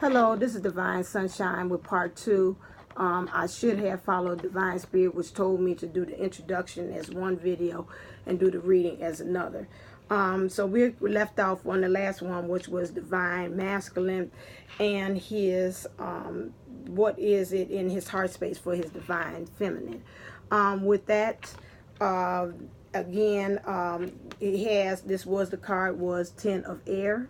Hello, this is Divine Sunshine with part 2. I should have followed Divine Spirit, which told me to do the introduction as one video and do the reading as another. So we left off on the last one, which was Divine Masculine and his, what is it in his heart space for his Divine Feminine. With that, again, this was the card was 10 of Air.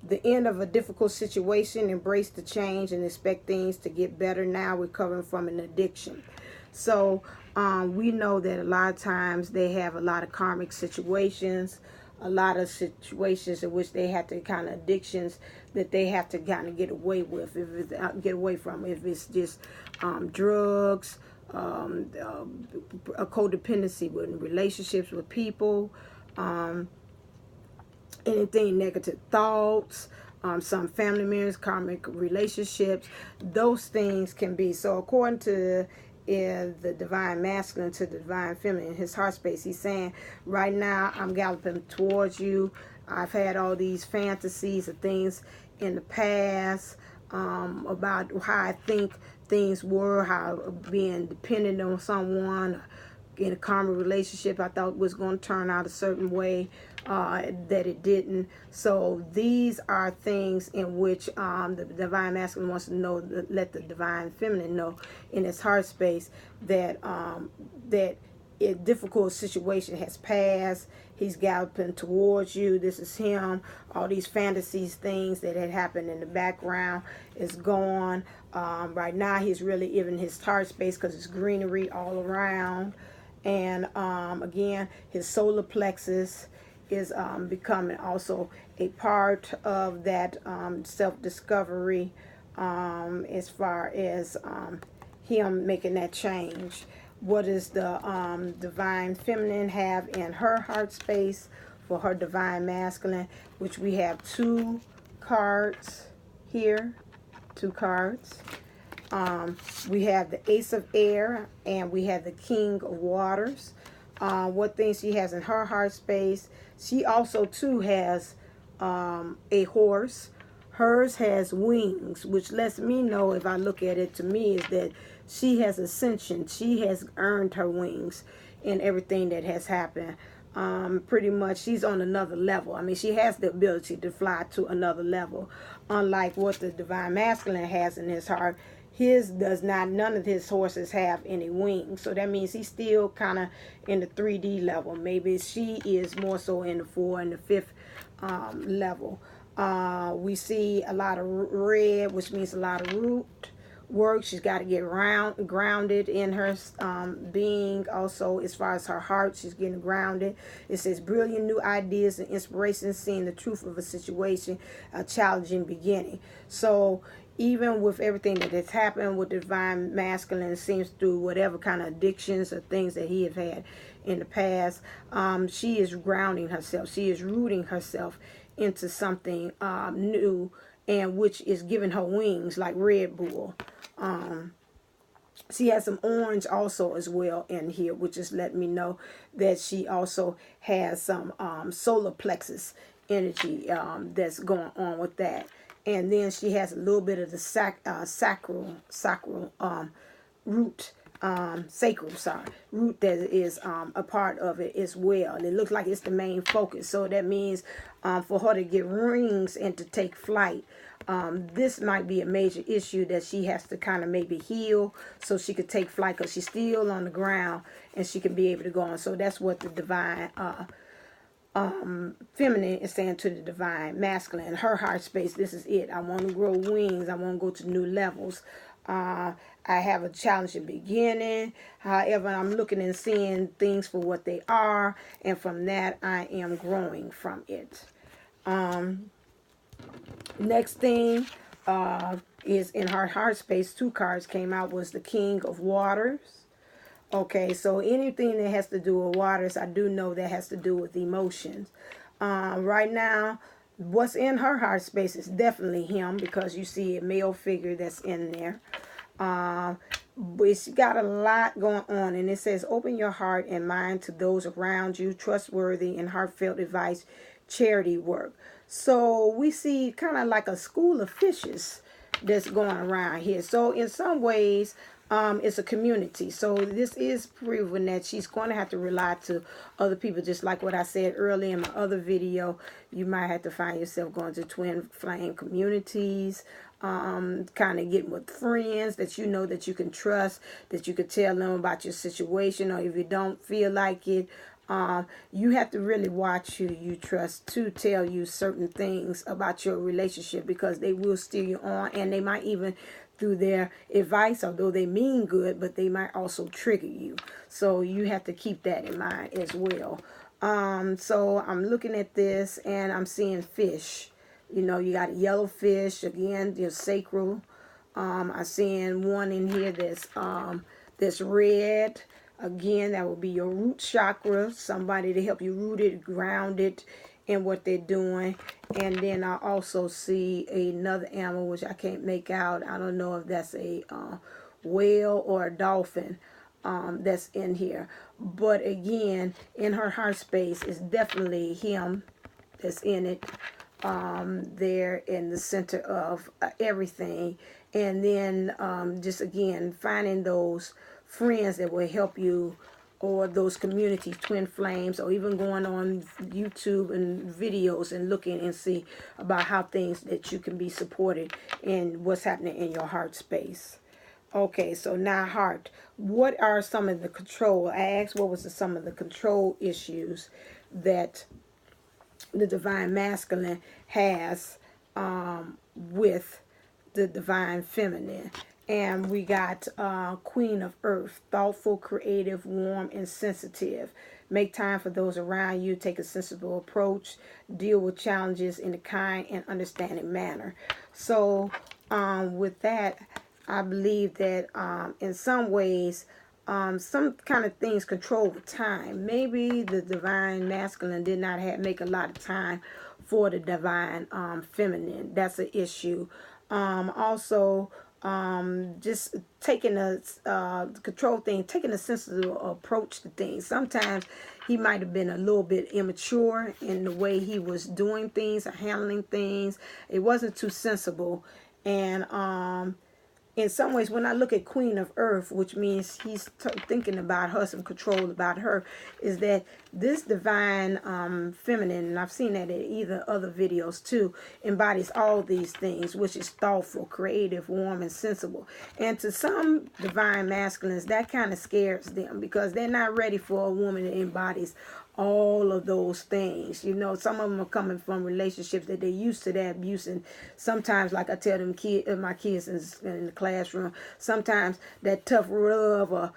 The end of a difficult situation, embrace the change and expect things to get better now, recovering from an addiction. So we know that a lot of times they have a lot of karmic situations, a lot of situations in which they have to kind of addictions that they have to kind of get away with, if it's, get away from, if it's just drugs, a codependency with relationships with people, anything negative thoughts, some family members, karmic relationships, those things can be. So according to the Divine Masculine to the Divine Feminine, his heart space, he's saying, right now I'm galloping towards you. I've had all these fantasies of things in the past, about how I think things were, how being dependent on someone, in a karmic relationship I thought was going to turn out a certain way, that it didn't. So these are things in which the Divine Masculine wants to know, let the Divine Feminine know in his heart space that that a difficult situation has passed. He's galloping towards you. This is him. All these fantasies, things that had happened in the background is gone. Right now he's really in his heart space because it's greenery all around. And again, his solar plexus is becoming also a part of that self-discovery, as far as him making that change. What does the Divine Feminine have in her heart space for her Divine Masculine, which we have 2 cards here, 2 cards. We have the Ace of Air and we have the King of Waters. What things she has in her heart space. She also too has a horse. Hers has wings, which lets me know, if I look at it, to me, is that she has ascension. She has earned her wings in everything that has happened. Pretty much she's on another level. I mean, she has the ability to fly to another level, unlike what the Divine Masculine has in his heart. His does not, none of his horses have any wings. So that means he's still kind of in the 3D level. Maybe she is more so in the 4th and the 5th level. We see a lot of red, which means a lot of root work. She's got to get grounded in her being. Also, as far as her heart, she's getting grounded. It says brilliant new ideas and inspiration, seeing the truth of a situation, a challenging beginning. So even with everything that has happened with the Divine Masculine, it seems through whatever kind of addictions or things that he has had in the past, she is grounding herself. She is rooting herself into something new, and which is giving her wings like Red Bull. She has some orange also as well in here, which is letting me know that she also has some solar plexus energy that's going on with that. And then she has a little bit of the sacral root, root that is a part of it as well. And it looks like it's the main focus. So that means for her to get rings and to take flight, this might be a major issue that she has to kind of maybe heal so she could take flight, because she's still on the ground and she can be able to go on. So that's what the Divine Feminine is saying to the Divine Masculine. In her heart space, this is it. I want to grow wings. I want to go to new levels. I have a challenging beginning. However, I'm looking and seeing things for what they are, and from that, I am growing from it. Next thing is in her heart space. 2 cards came out, was the King of Waters. Okay, so anything that has to do with waters, I do know that has to do with emotions. Right now, what's in her heart space is definitely him, because you see a male figure that's in there. But she got a lot going on, and it says, open your heart and mind to those around you, trustworthy and heartfelt advice, charity work. So we see kind of like a school of fishes that's going around here. So in some ways, it's a community. So this is proven that she's going to have to rely to other people, just like what I said earlier in my other video. You might have to find yourself going to twin flame communities, kind of getting with friends that you know that you can trust, that you could tell them about your situation, or if you don't feel like it, you have to really watch who you trust to tell you certain things about your relationship, because they will steer you on, and they might even, through their advice, although they mean good, but they might also trigger you. So you have to keep that in mind as well. So I'm looking at this and I'm seeing fish. You know, you got a yellow fish, again, your sacral. I'm seeing one in here that's red. Again, that will be your root chakra, somebody to help you root it, ground it in what they're doing. And then I also see another animal, which I can't make out. I don't know if that's a whale or a dolphin that's in here. But again, in her heart space, it's definitely him that's in it. There in the center of everything. And then just again, finding those friends that will help you, or those communities, twin flames, or even going on YouTube and videos and looking and see about how things that you can be supported in what's happening in your heart space. Okay, so now heart. What are some of the control? I asked what was some of the control issues that the divine masculine has with the divine feminine. And we got Queen of Earth, thoughtful, creative, warm, and sensitive. Make time for those around you. Take a sensible approach. Deal with challenges in a kind and understanding manner. So with that, I believe that in some ways, some kind of things control the time. Maybe the divine masculine did not make a lot of time for the divine feminine. That's an issue. Also, just taking a control thing, taking a sensitive approach to things. Sometimes he might have been a little bit immature in the way he was doing things or handling things. It wasn't too sensible. And in some ways, when I look at Queen of Earth, which means he's thinking about her, some control about her, is that this divine feminine, and I've seen that in either other videos too, embodies all these things, which is thoughtful, creative, warm, and sensible. And to some divine masculines, that kind of scares them, because they're not ready for a woman that embodies all of those things. You know, some of them are coming from relationships that they're used to that abuse, and sometimes, like I tell them my kids in the classroom, sometimes that tough love or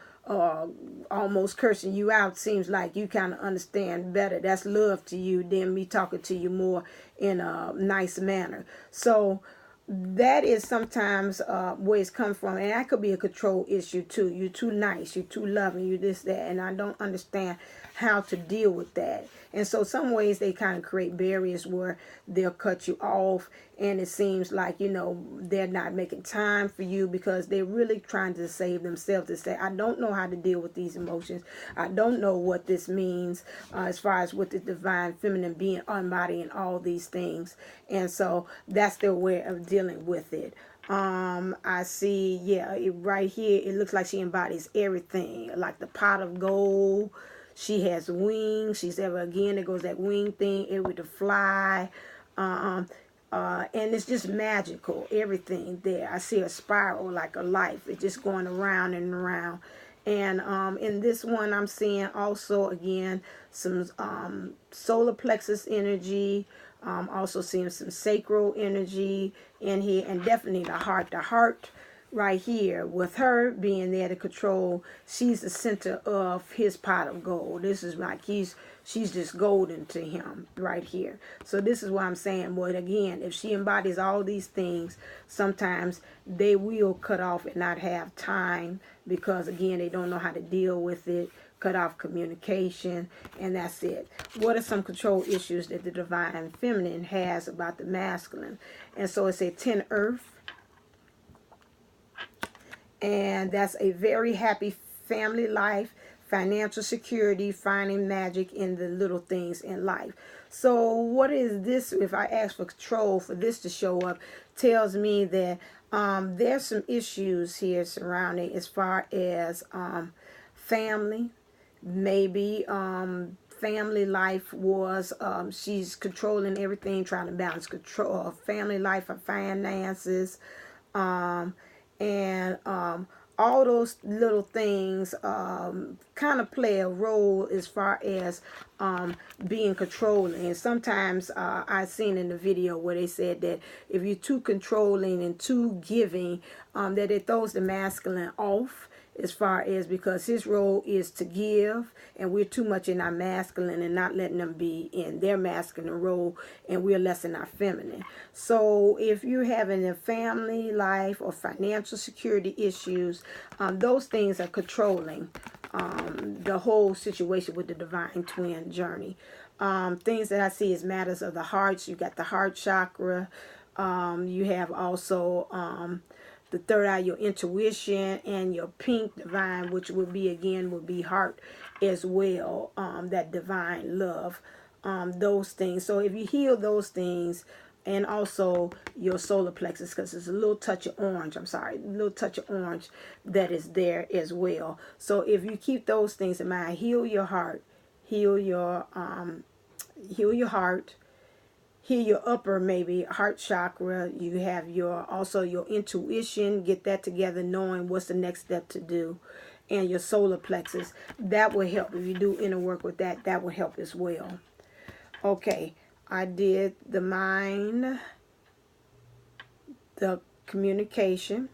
almost cursing you out seems like you kind of understand better. That's love to you than me talking to you more in a nice manner. So that is sometimes where it's come from, and that could be a control issue too. You're too nice, you're too loving, you this, that, and I don't understand how to deal with that. And so some ways they kind of create barriers where they'll cut you off, and it seems like, you know, they're not making time for you because they're really trying to save themselves, to say, I don't know how to deal with these emotions. I don't know what this means as far as with the divine feminine being embodying all these things. And so that's their way of dealing with it. I see, right here, it looks like she embodies everything, like the pot of gold. She has wings. She's again, there goes that wing thing, able to fly. And it's just magical, everything there. I see a spiral like a life. It's just going around and around. And in this one, I'm seeing also, again, some solar plexus energy. Also seeing some sacral energy in here, and definitely the heart. The heart right here, with her being there to control, she's the center of his pot of gold. This is like she's just golden to him right here. So this is what I'm saying. But again, if she embodies all these things, sometimes they will cut off and not have time, because again, they don't know how to deal with it. Cut off communication, and that's it. What are some control issues that the divine feminine has about the masculine? And so it's a 10 earth, and that's a very happy family life, financial security, finding magic in the little things in life. So what is this? If I ask for control for this to show up, tells me that there's some issues here surrounding as far as family. Maybe family life was she's controlling everything, trying to balance control family life, her finances, and all those little things kind of play a role as far as being controlling. And sometimes I've seen in the video where they said that if you're too controlling and too giving, that it throws the masculine off, as far as, because his role is to give, and we're too much in our masculine and not letting them be in their masculine role, and we're less in our feminine. So if you're having a family life or financial security issues, those things are controlling the whole situation with the divine twin journey. Things that I see as matters of the hearts. You got the heart chakra. You have also the third eye, your intuition, and your pink divine, which would be, again, would be heart as well, that divine love, those things. So if you heal those things, and also your solar plexus, because it's a little touch of orange, a little touch of orange that is there as well. So if you keep those things in mind, heal your heart, heal your heart, heal your upper, maybe heart chakra. You have your also your intuition, get that together, knowing what's the next step to do, and your solar plexus. That will help. If you do inner work with that, that will help as well. Okay, I did the mind, the communication,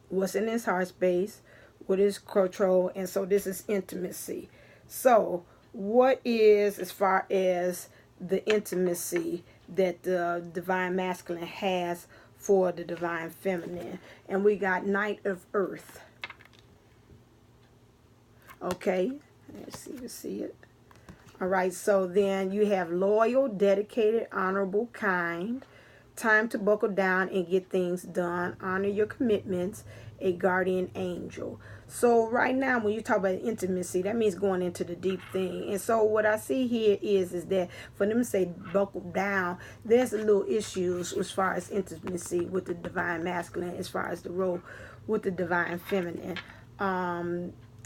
what's in his heart space, what is control, and so this is intimacy. So what is, as far as the intimacy that the divine masculine has for the divine feminine? And we got Knight of Earth. Okay, let's see to see it. All right, so then you have loyal, dedicated, honorable, kind, time to buckle down and get things done, honor your commitments, a guardian angel. So right now, when you talk about intimacy, that means going into the deep thing. And so what I see here is that for them to say buckle down, there's a little issues as far as intimacy with the divine masculine, as far as the role with the divine feminine.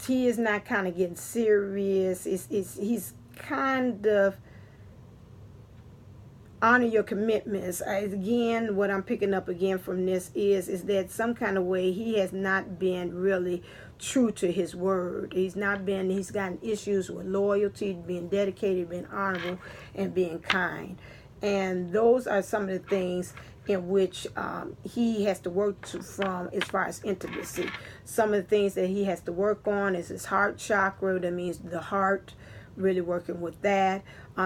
He is not kind of getting serious. He's kind of honor your commitments. Again, what I'm picking up again from this is that some kind of way he has not been really true to his word. He's gotten issues with loyalty, being dedicated, being honorable, and being kind. And those are some of the things in which he has to work from as far as intimacy. Some of the things that he has to work on is his heart chakra. That means the heart, really working with that.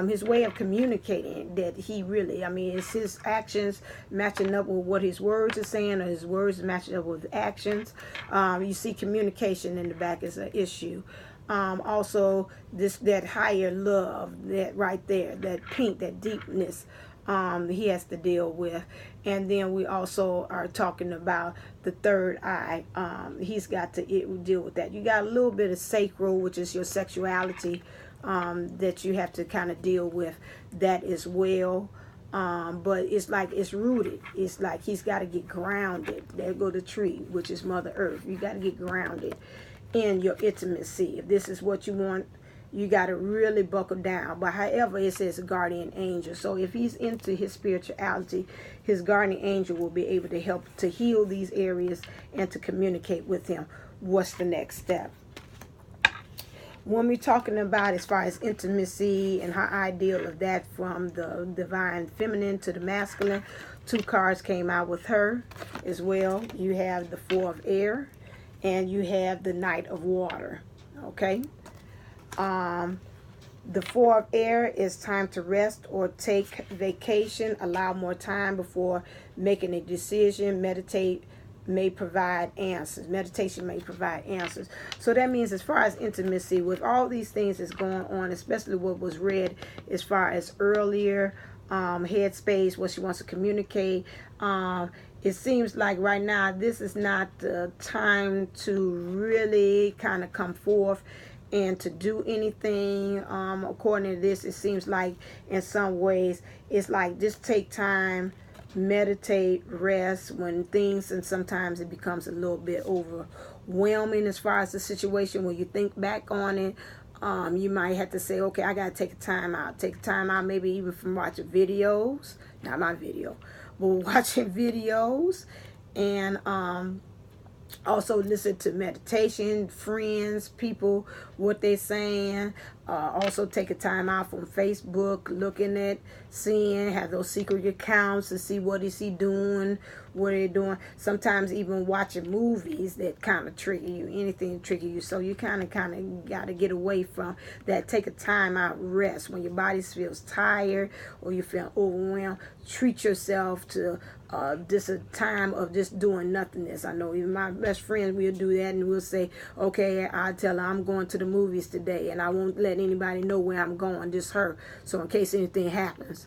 His way of communicating, that he really, it's his actions matching up with what his words are saying, or his words matching up with actions. You see communication in the back is an issue. Also, that higher love, that right there, that pink, that deepness, he has to deal with. And then we also are talking about the third eye. He's got to deal with that. You got a little bit of sacral, which is your sexuality, that you have to kind of deal with that as well. But it's like it's rooted. It's like he's got to get grounded. There go the tree, which is Mother Earth. You got to get grounded in your intimacy. If this is what you want, you got to really buckle down. But however, it says guardian angel. So if he's into his spirituality, his guardian angel will be able to help to heal these areas and to communicate with him. What's the next step? When we're talking about as far as intimacy and her ideal of that from the divine feminine to the masculine, 2 cards came out with her as well. You have the 4 of air and you have the Knight of water. Okay. The 4 of air is time to rest or take vacation. Allow more time before making a decision. Meditate may provide answers. Meditation may provide answers. So that means as far as intimacy, with all these things that's going on, especially what was read as far as earlier, headspace, what she wants to communicate, it seems like right now this is not the time to really kind of come forth and to do anything. According to this, it seems like in some ways it's like just take time, meditate, rest when things, and sometimes it becomes a little bit overwhelming as far as the situation. When you think back on it, you might have to say, okay, I gotta take a time out. Take a time out, maybe even from watching videos, not my video, but watching videos, and also listen to meditation, friends, people, what they're saying. Also take a time out from Facebook, looking at, seeing, have those secret accounts to see what is he doing, what they're doing. Sometimes even watching movies that kind of trigger you, anything trigger you. So you kind of got to get away from that. Take a time out, rest. When your body feels tired or you feel overwhelmed, treat yourself to just a time of just doing nothingness. I know even my best friend will do that, and we'll say, okay, I'll tell her I'm going to the movies today, and I won't let anybody know where I'm going, just her. So in case anything happens,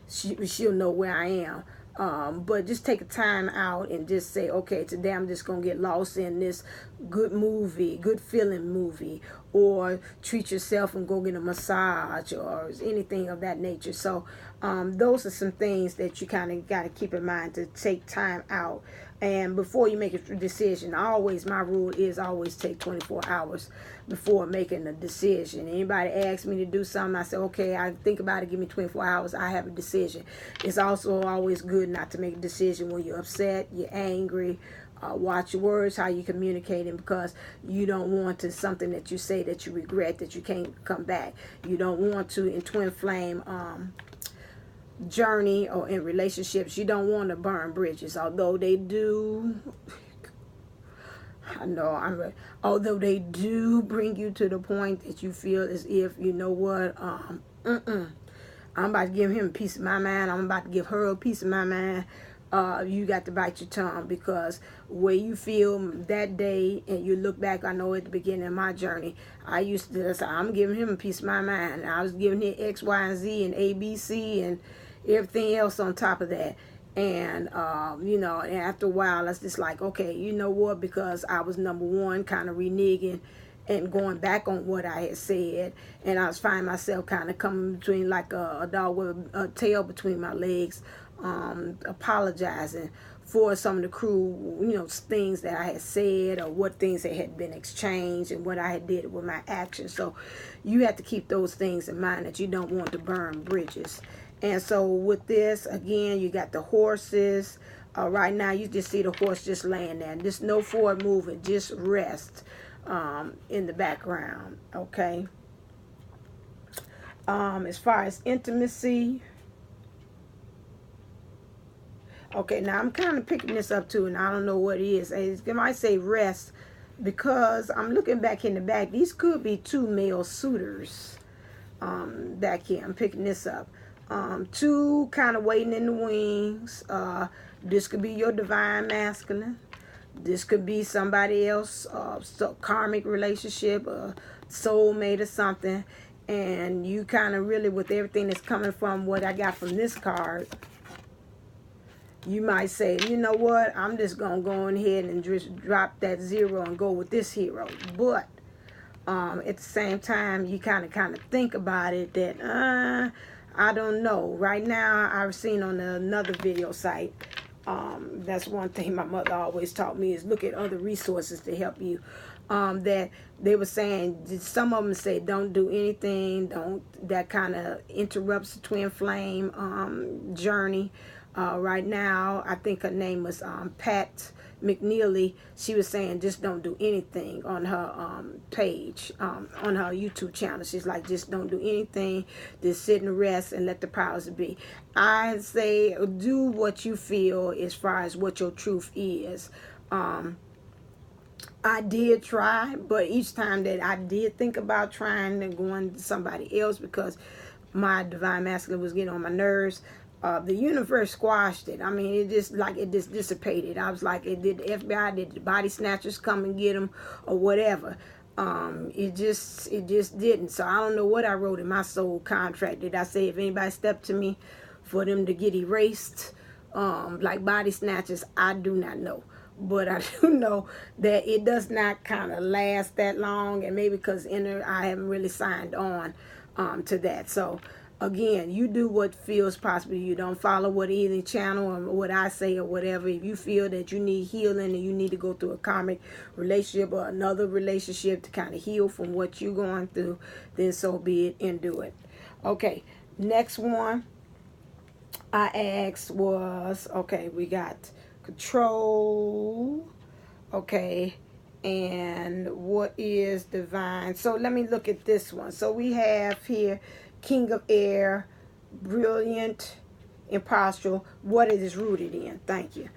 she'll know where I am. But just take a time out and just say, okay, today I'm just going to get lost in this good movie, good feeling movie, or treat yourself and go get a massage or anything of that nature. So those are some things that you kind of got to keep in mind to take time out. And before you make a decision, my rule is always take 24 hours before making a decision. Anybody asks me to do something, I say, okay, I think about it, give me 24 hours, I have a decision. It's also always good not to make a decision when you're upset, you're angry. Watch your words, how you communicating, because you don't want to something that you say that you regret, that you can't come back. You don't want to, in twin flame journey or in relationships, you don't want to burn bridges, although they do. I know although they do bring you to the point that you feel as if, you know what, I'm about to give him a piece of my mind, I'm about to give her a piece of my mind. You got to bite your tongue, because where you feel that day and you look back, I know at the beginning of my journey, I used to say, I'm giving him a piece of my mind. I was giving him X, Y, and Z and A, B, C and everything else on top of that. And, and after a while, it's just like, okay, you know what, because I was, number one, kind of reneging and going back on what I had said, and I was finding myself kind of coming between like a dog with a tail between my legs, apologizing for some of the cruel, things that I had said, or what things that had been exchanged, and what I had did with my actions. So you have to keep those things in mind, that you don't want to burn bridges. And so with this, again, you got the horses. Right now, you just see the horse just laying there. Just no forward movement, just rest in the background, okay? As far as intimacy, okay, now I'm kind of picking this up too, and I don't know what it is. It might say rest, because I'm looking back in the back. These could be two male suitors back here. I'm picking this up. Two kind of waiting in the wings. This could be your divine masculine. This could be somebody else, karmic relationship, a soulmate or something. And you kind of really, with everything that's coming from what I got from this card, you might say, you know what, I'm just going to go ahead and just drop that 0 and go with this hero. But at the same time, you kind of think about it that, I don't know. Right now, I've seen on another video site, that's one thing my mother always taught me, is look at other resources to help you. That they were saying, some of them say don't do anything, that kind of interrupts the twin flame journey. Right now, I think her name was Mcnealy. She was saying just don't do anything on her page, on her YouTube channel. She's like, just don't do anything, just sit and rest and let the powers be. I say do what you feel as far as what your truth is. I did try, but each time that I did think about trying and going to somebody else, because my divine masculine was getting on my nerves, the universe squashed it. I mean, it just dissipated. I was like, did the FBI, did the body snatchers come and get them, or whatever? It just didn't. So I don't know what I wrote in my soul contract. Did I say if anybody stepped to me, for them to get erased, like body snatchers? I do not know. but I do know that it does not kind of last that long, and maybe because I haven't really signed on to that. So again, you do what feels possible. You don't follow what either channel or what I say or whatever. If you feel that you need healing and you need to go through a karmic relationship or another relationship to kind of heal from what you're going through, then so be it, and do it. Okay, next one I asked was, okay, we got control, okay, and what is divine? So let me look at this one. So we have here King of Air, brilliant, impartial, what it is rooted in. Thank you.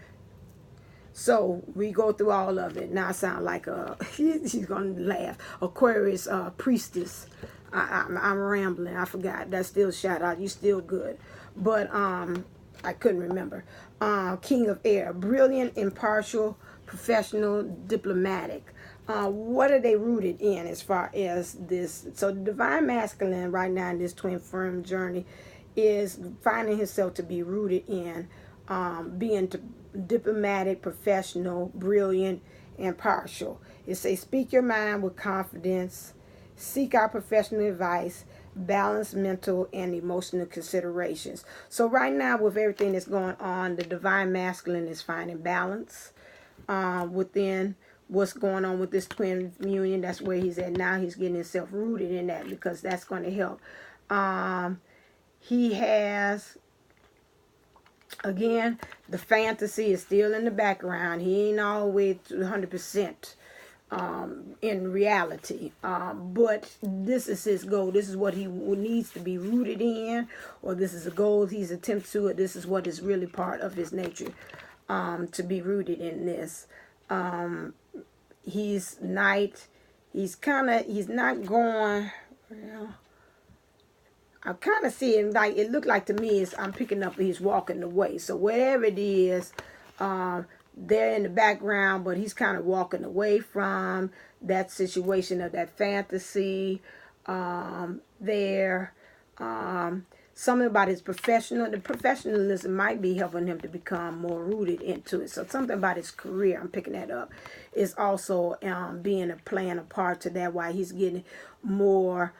So we go through all of it. Now I sound like she's gonna laugh. Aquarius Priestess. I'm rambling. I forgot. That's still shout out. You still good. But I couldn't remember. King of Air, brilliant, impartial, professional, diplomatic. What are they rooted in as far as this? So the divine masculine right now in this twin flame journey is finding himself to be rooted in being diplomatic, professional, brilliant, impartial. It says speak your mind with confidence, seek out professional advice, balance mental and emotional considerations. So right now with everything that's going on, the divine masculine is finding balance within what's going on with this twin union. That's where he's at now. He's getting himself rooted in that because that's going to help. He has, again, the fantasy is still in the background. He ain't always 100% in reality, but this is his goal. This is what he needs to be rooted in, or this is a goal he's attempting to, or this is what is really part of his nature, to be rooted in this. He's not going, well, I kind of see him like, it looked like to me is I'm picking up he's walking away. So whatever it is, they're in the background, but he's kind of walking away from that situation of that fantasy there. Something about his the professionalism might be helping him to become more rooted into it. So something about his career, I'm picking that up, is also playing a part to that, why he's getting more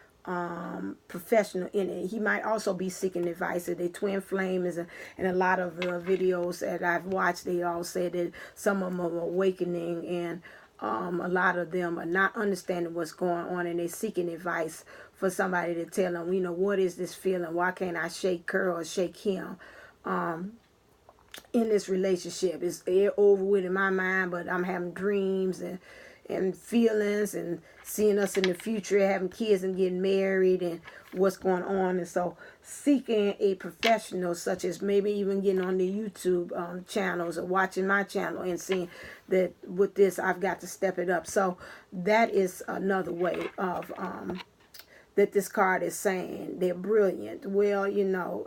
professional in it. He might also be seeking advice. The twin flame is in a lot of videos that I've watched, they all say that some of them are awakening, and a lot of them are not understanding what's going on, and they're seeking advice for somebody to tell them, you know, what is this feeling? Why can't I shake her or shake him in this relationship? It's over with in my mind, but I'm having dreams and feelings and seeing us in the future, having kids and getting married and what's going on. And so seeking a professional, such as maybe even getting on the YouTube channels or watching my channel and seeing that with this, I've got to step it up. So that is another way of that this card is saying they're brilliant. Well, you know,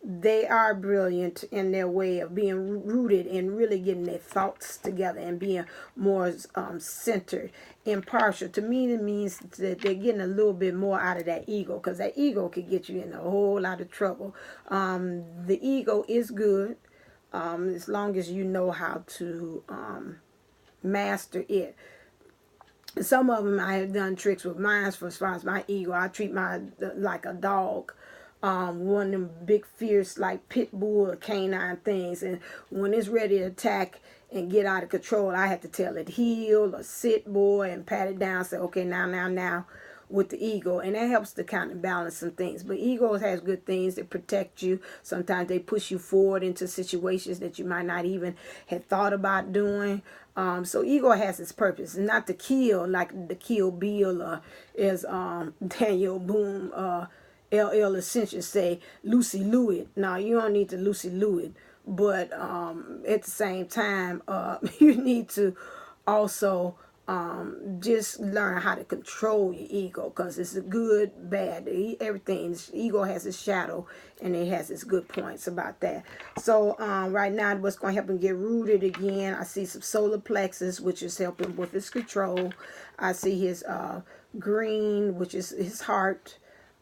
they are brilliant in their way of being rooted and really getting their thoughts together and being more centered. Impartial, to me, it means that they're getting a little bit more out of that ego, because that ego could get you in a whole lot of trouble. The ego is good as long as you know how to master it. Some of them I have done tricks with mine for as far as my ego. I treat mine like a dog. One of them big, fierce, like pit bull or canine things. And when it's ready to attack and get out of control, I have to tell it heel or sit, boy, and pat it down. Say, okay, now, with the ego. And that helps to kind of balance some things. But ego has good things that protect you. Sometimes they push you forward into situations that you might not even have thought about doing. So ego has its purpose, not to kill, like the Kill Bill as Daniellleboomlle LL Ascension say, Lucy Lou it. Now, you don't need to Lucy Lou it, but at the same time, you need to also just learn how to control your ego, because it's a good, bad, everything. Ego has its shadow, and it has its good points about that. So right now, what's going to help him get rooted again, I see some solar plexus, which is helping with his control. I see his green, which is his heart,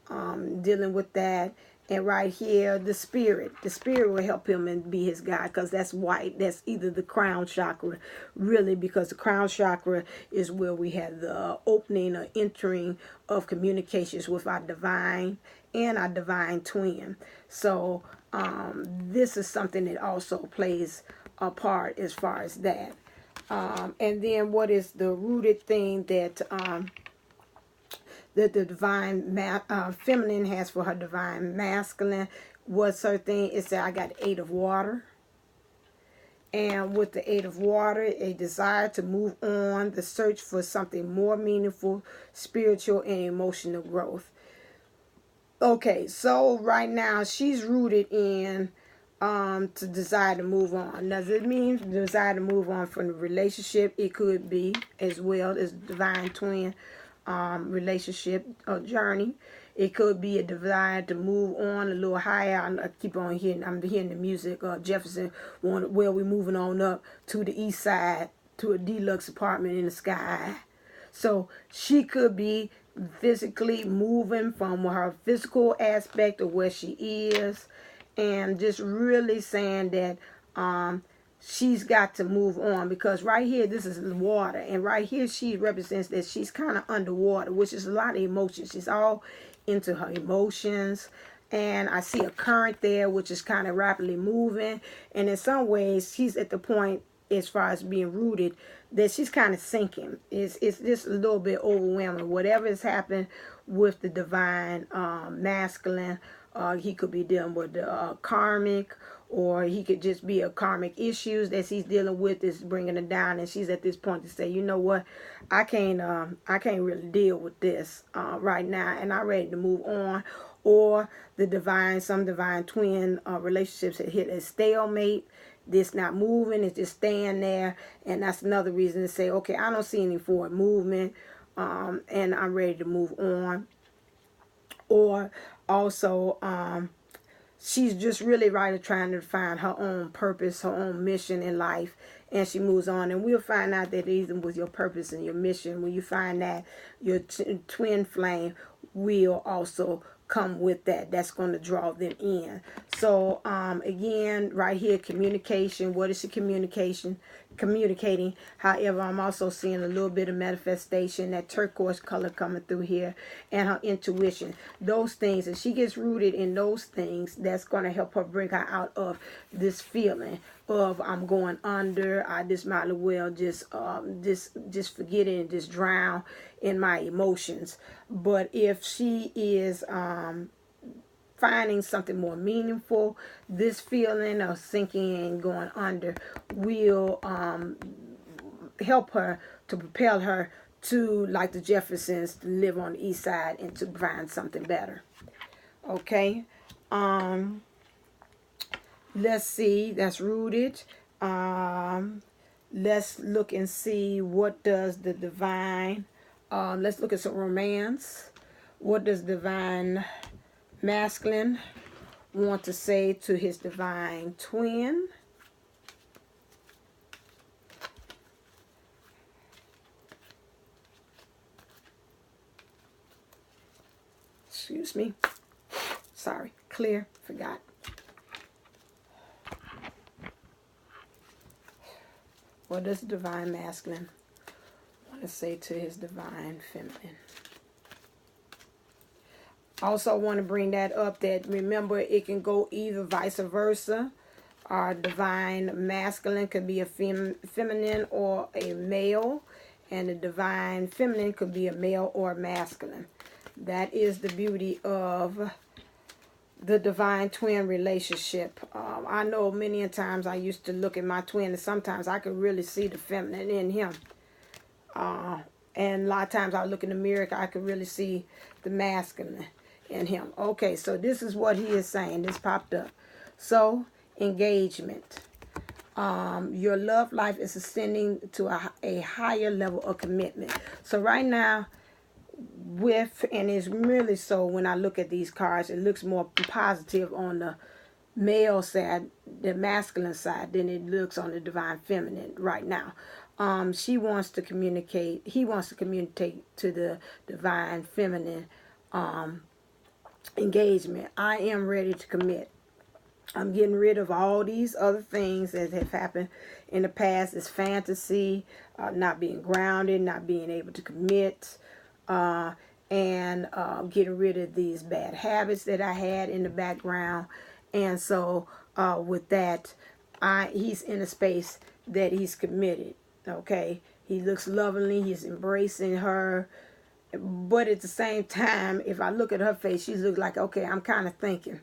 dealing with that. And right here, the spirit will help him and be his guide, because that's white. That's either the crown chakra, really, because the crown chakra is where we have the opening or entering of communications with our divine and our divine twin. So this is something that also plays a part as far as that. And then what is the rooted thing that that the divine feminine has for her divine masculine? What's her thing? Is that I got 8 of water. And with the 8 of water, a desire to move on, the search for something more meaningful, spiritual, and emotional growth. Okay, so right now she's rooted in to desire to move on. Does it mean desire to move on from the relationship? It could be, as well as divine twin relationship or journey. It could be a desire to move on a little higher. I keep on hearing, I'm hearing the music. Jefferson, where we're moving on up to the east side, to a deluxe apartment in the sky. So she could be physically moving from her physical aspect of where she is, and just really saying that she's got to move on, because right here, this is water, and right here she represents that she's kind of underwater, which is a lot of emotions. She's all into her emotions, and I see a current there which is kind of rapidly moving, and in some ways she's at the point, as far as being rooted, that she's kind of sinking. It's just a little bit overwhelming. Whatever has happened with the divine masculine, he could be dealing with the karmic, or he could just be a karmic issues that he's dealing with is bringing her down, and she's at this point to say, you know what, I can't really deal with this right now, and I'm ready to move on. Or some divine twin relationships that hit a stalemate. This not moving, it's just staying there, and that's another reason to say, okay, I don't see any forward movement, and I'm ready to move on. Or also, she's just really trying to find her own purpose, her own mission in life, and she moves on. And we'll find out that even with your purpose and your mission, when you find that, your twin flame will also come with that. That's going to draw them in. So again, right here, communication. What is the communicating? However, I'm also seeing a little bit of manifestation, that turquoise color coming through here, and her intuition. Those things, and she gets rooted in those things, that's going to help her bring her out of this feeling of I'm going under. I just might as well just forget it and just drown in my emotions. But if she is finding something more meaningful, this feeling of sinking and going under will help her, to propel her to, like the Jeffersons, to live on the east side and to find something better. Okay. Let's see, that's rooted. Let's look and see, what does the divine, let's look at some romance. What does divine masculine want to say to his divine twin? Excuse me. Sorry. Clear. Forgot. What does divine masculine want to say to his divine feminine? Also want to bring that up, that remember, it can go either vice versa. Our divine masculine could be a feminine or a male, and the divine feminine could be a male or a masculine. That is the beauty of the divine twin relationship. I know many times I used to look at my twin, and sometimes I could really see the feminine in him. And a lot of times I look in the mirror, I could really see the masculine in him. Okay, so this is what he is saying. This popped up. So, engagement. Your love life is ascending to a higher level of commitment. So right now, and it's really so, when I look at these cards, it looks more positive on the male side, the masculine side, than it looks on the divine feminine right now. He wants to communicate to the divine feminine, engagement. I am ready to commit. I'm getting rid of all these other things that have happened in the past. It's fantasy, not being grounded, not being able to commit, and getting rid of these bad habits that I had in the background. And so with that, he's in a space that he's committed. Okay, he looks lovely. He's embracing her. But at the same time, if I look at her face, she looks like, okay, I'm kind of thinking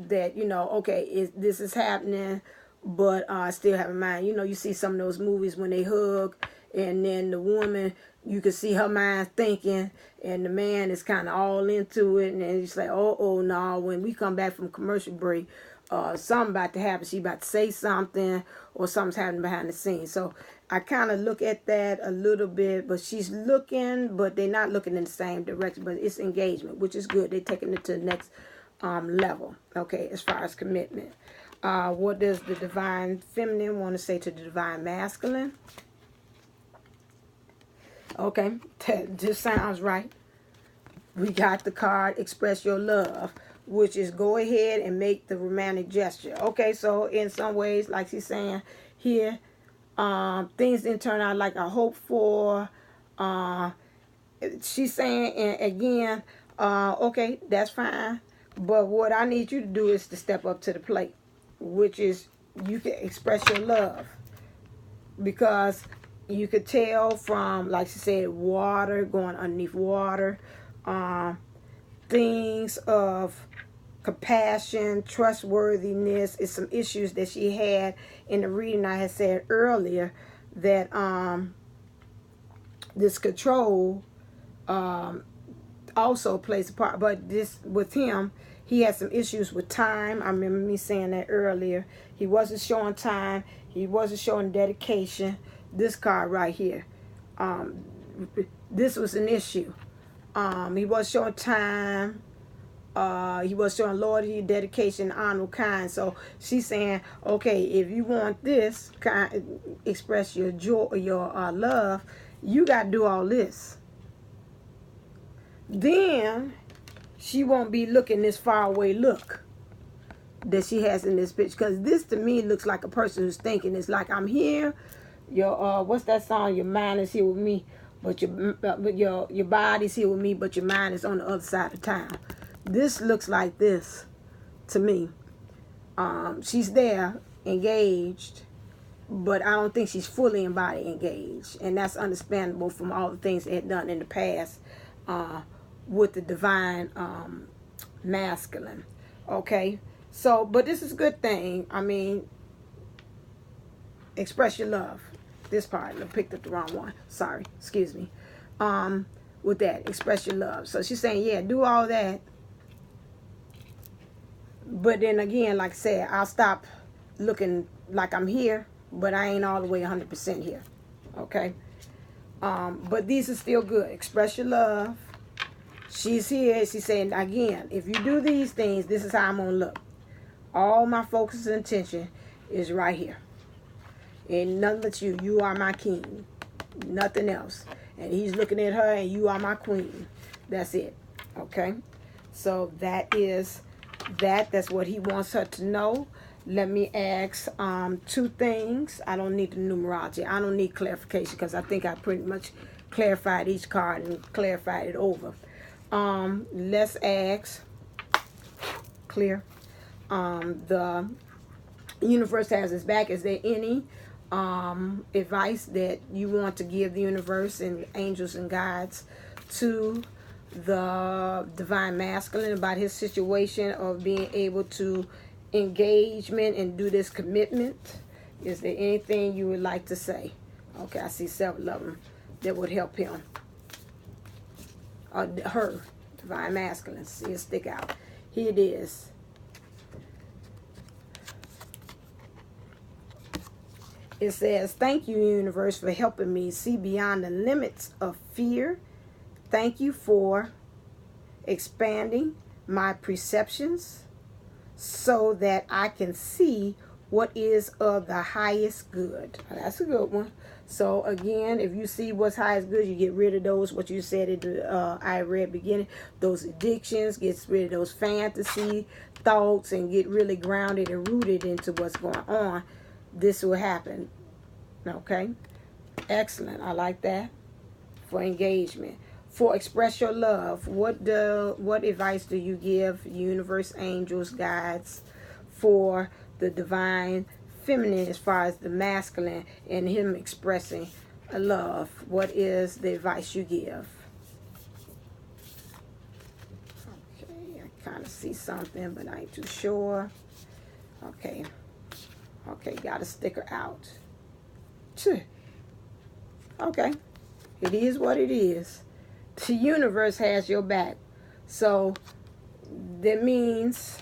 that, you know, okay, this is happening, but I still have in mind. You know, you see some of those movies when they hug, and then the woman, you can see her mind thinking, and the man is kind of all into it, and then it's like, oh, no, when we come back from commercial break, something about to happen. She about to say something, or something's happening behind the scenes. So I kind of look at that a little bit, but she's looking, but they're not looking in the same direction. But it's engagement, which is good. They're taking it to the next level, okay, as far as commitment. What does the divine feminine want to say to the divine masculine? Okay, that just sounds right. We got the card, express your love, which is go ahead and make the romantic gesture. Okay, so in some ways, like she's saying here, things didn't turn out like I hoped for. She's saying, and again, okay, that's fine. But what I need you to do is to step up to the plate, which is you can express your love. Because you could tell from, like she said, water, going underneath water, things of compassion, trustworthiness. Is some issues that she had in the reading I had said earlier, that this control also plays a part. But this, with him, he had some issues with time. I remember me saying that earlier. He wasn't showing time. He wasn't showing dedication. This card right here, this was an issue. He wasn't showing time. He was showing loyalty, dedication, honor, kind. So she's saying, okay, if you want this kind, express your joy, your love, you got to do all this. Then she won't be looking this far away look that she has in this picture. Because this to me looks like a person who's thinking. It's like, I'm here. Your what's that song? Your mind is here with me, but your body's here with me, but your mind is on the other side of town. This looks like this to me. She's there, engaged, but I don't think she's fully embodied engaged. And that's understandable from all the things they had done in the past with the divine masculine. Okay? So, but this is a good thing. I mean, express your love. This part, I picked up the wrong one. Sorry, excuse me. With that, express your love. So she's saying, yeah, do all that. But then again, like I said, I'll stop looking like I'm here, but I ain't all the way 100% here. Okay? But these are still good. Express your love. She's here. She's saying, again, if you do these things, this is how I'm going to look. All my focus and attention is right here. And nothing but you. You are my king. Nothing else. And he's looking at her, and you are my queen. That's it. Okay? So that is that. That's what he wants her to know. Let me ask two things. I don't need the numerology. I don't need clarification, because I think I pretty much clarified each card and clarified it over. Let's ask, clear. The universe has its back. Is there any advice that you want to give the universe and angels and guides to the divine masculine about his situation of being able to engagement and do this commitment? Is there anything you would like to say? Okay, I see several of them that would help him. Her, divine masculine. See it stick out. Here it is. It says, thank you, universe, for helping me see beyond the limits of fear. Thank you for expanding my perceptions so that I can see what is of the highest good. That's a good one. So again, if you see what's high is good, you get rid of those, what you said at the I read beginning, those addictions, gets rid of those fantasy thoughts, and get really grounded and rooted into what's going on. This will happen. Okay, excellent. I like that. For engagement, for express your love, what advice do you give universe, angels, guides for the divine feminine as far as the masculine and him expressing a love? What is the advice you give? Okay, I kind of see something, but I ain't too sure. Okay, got a sticker out. Okay, it is what it is. The universe has your back. So that means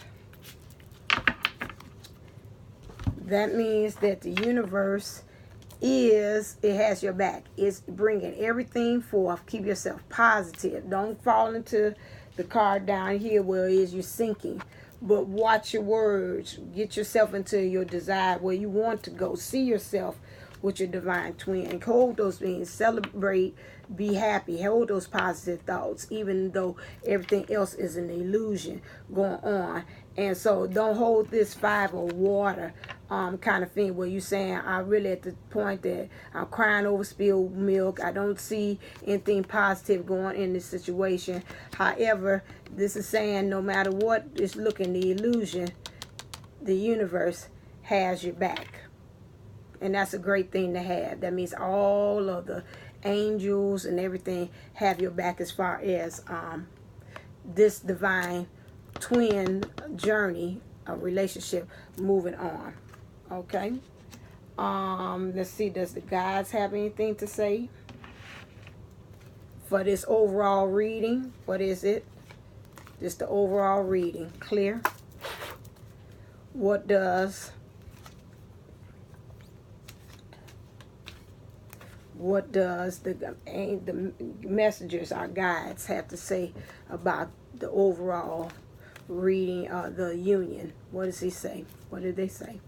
that the universe has your back. It's bringing everything forth. Keep yourself positive. Don't fall into the card down here where it is you're sinking. But watch your words. Get yourself into your desire where you want to go. See yourself with your divine twin. Hold those things. Celebrate. Be happy. Hold those positive thoughts, even though everything else is an illusion going on. And so don't hold this 5 of water kind of thing where you're saying, I'm really at the point that I'm crying over spilled milk. I don't see anything positive going in this situation. However, this is saying no matter what is looking the illusion, the universe has your back. And that's a great thing to have. That means all of the angels and everything have your back as far as this divine twin journey, a relationship moving on. Okay. Let's see, does the guides have anything to say for this overall reading? What is it? Just the overall reading. Clear. What does the messengers, our guides, have to say about the overall reading of the union? What does he say? What did they say?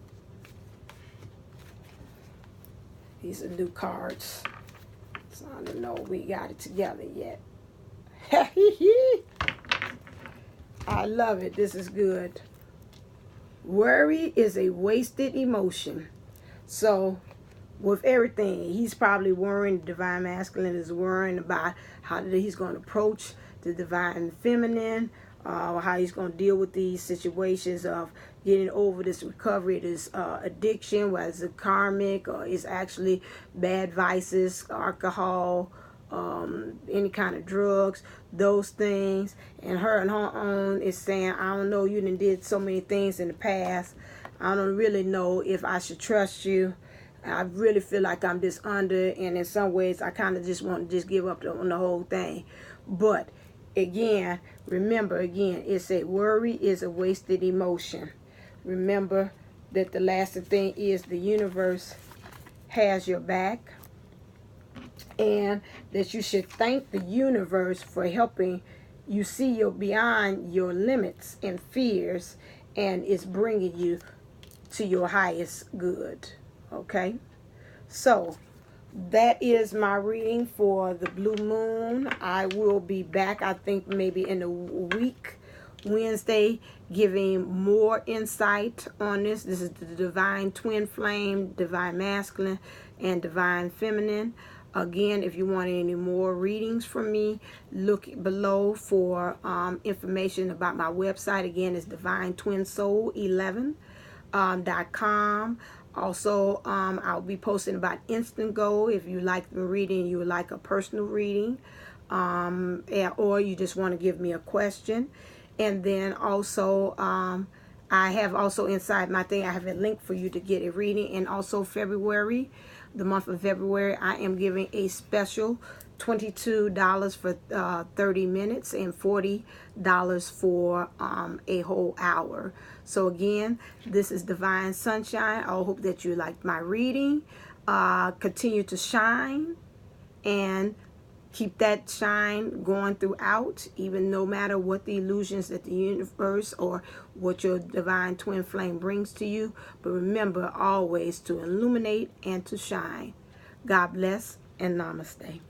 These are new cards, so I don't know if we got it together yet. I love it. This is good. Worry is a wasted emotion. So with everything, he's probably worrying, the divine masculine is worrying about how he's going to approach the divine feminine, how he's going to deal with these situations of getting over this recovery, this addiction, whether it's a karmic or it's actually bad vices, alcohol, any kind of drugs, those things. And her on her own is saying, I don't know, you done did so many things in the past. I don't really know if I should trust you. I really feel like I'm just under, and in some ways I kind of just want to just give up on the whole thing. But again, remember, it's a worry is a wasted emotion. Remember that the last thing is the universe has your back, and that you should thank the universe for helping you see your beyond your limits and fears, and it's bringing you to your highest good. Okay, so that is my reading for the blue moon. I will be back, I think maybe in a week, Wednesday, giving more insight on this. This is the divine twin flame, divine masculine, and divine feminine. Again, if you want any more readings from me, look below for information about my website. Again, it's divinetwinsoul11.com. Also, I'll be posting about Instantgo if you like the reading, you would like a personal reading, or you just want to give me a question. And then also, I have also inside my thing, I have a link for you to get a reading. And also February, the month of February, I am giving a special $22 for 30 minutes and $40 for a whole hour. So again, this is Divine Sunshine. I hope that you liked my reading. Continue to shine and keep that shine going throughout, even no matter what the illusions that the universe or what your divine twin flame brings to you. But remember always to illuminate and to shine. God bless and namaste.